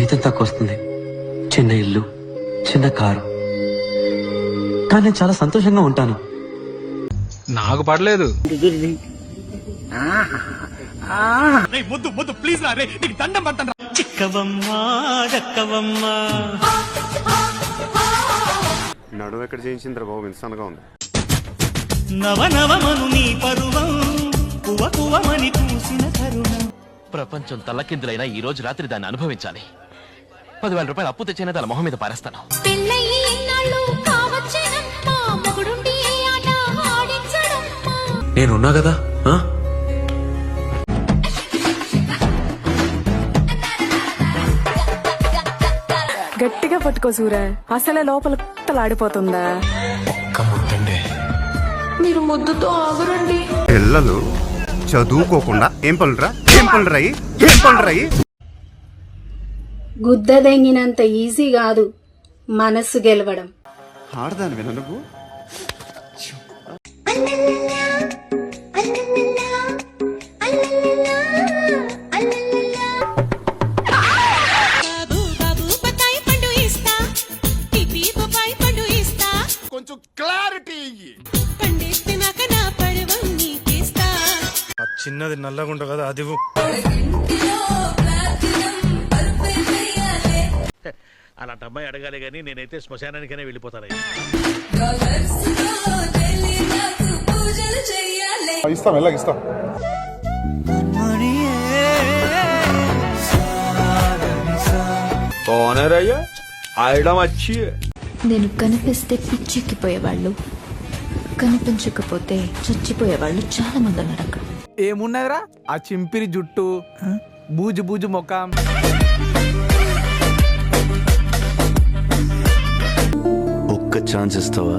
జీతం తక్కువ వస్తుంది, చిన్న ఇల్లు, చిన్న కారు, కానీ నేను చాలా సంతోషంగా ఉంటాను. నాకు పడలేదు. నడువు ఎక్కడ చేయించిందిరా బాబు, ఇంత సన్నగా ఉంది. నవనవమను నీ పరువం కువకువమని పూసిన కరుణం. ప్రపంచం తల్లకిందులైనా ఈ రోజు రాత్రి దాన్ని అనుభవించాలి. 10,000 రూపాయలు అప్పు తెచ్చైనా దాని మొహం మీద పారేస్తాను. నేనున్నా కదా. గట్టిగా పట్టుకో సూర్య, అసలే లోపల ఆడిపోతుందా? మీరు ముద్దుతో ఆగరండి. పిల్లలు చదువుకోకుండా ఏం పనులరాయి గుద్ద దెంగినంత ఈజీ కాదు మనస్సు గెలవడం. ఆడదాని విన నువ్వు. కొంచెం క్లారిటీ చిన్నది నల్లగుంట కదా అది. అలాంటి అమ్మాయి అడగాలి గానీ నేనైతే శ్మశానానికైనా వెళ్ళిపోతాను. ఇస్తాం. నేను కనిపిస్తే పిచ్చెక్కిపోయేవాళ్ళు, కనిపించకపోతే చచ్చిపోయేవాళ్ళు చాలా మంది ఉన్నారు అక్కడ. ఏమున్నదిరా ఆ చింపిరి జుట్టు, బూజు బూజు మొఖం. ఒక్క ఛాన్స్ ఇస్తావా?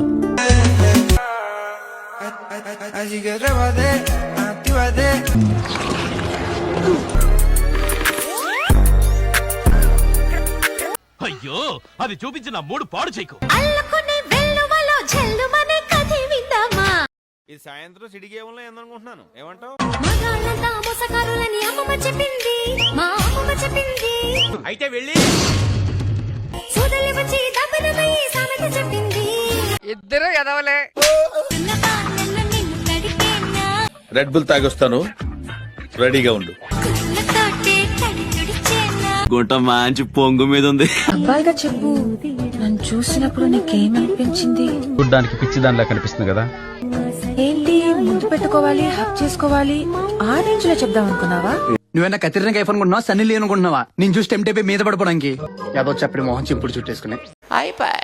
అయ్యో, అది చూపించిన 3 పాడు చేయకు. ఈ సాయంత్రం సిడిగేమో ఏందనుకుంటున్నాను, ఏమంటావు? అయితే వెళ్ళి ఇద్దరు ఎదవలే. రెడ్ బుల్ తాగొస్తాను, రెడీగా ఉండు. గుంట మంచి పొంగు మీద ఉంది. అబ్బాయిగా చెప్పు, నన్ను చూసినప్పుడు నీకేమనిపించింది? చూడ్డానికి పిచ్చి దానిలా కనిపిస్తుంది కదా. ఏంటి ముందు పెట్టుకోవాలి, హక్ చేసుకోవాలి, ఆ రేంజ్ లో చెప్దాం అనుకున్నావా? నువ్వేనా కత్తిరిన కైఫ్ అనుకుంటున్నావా, సన్నీ లీ అనుకుంటున్నావా? నేను చూసి టెంప్ట్ అయిపోయి మీద పడిపోవడానికి. యాదో చెప్పి మొహం చింపుడు చుట్టేసుకునే అయిపోయి.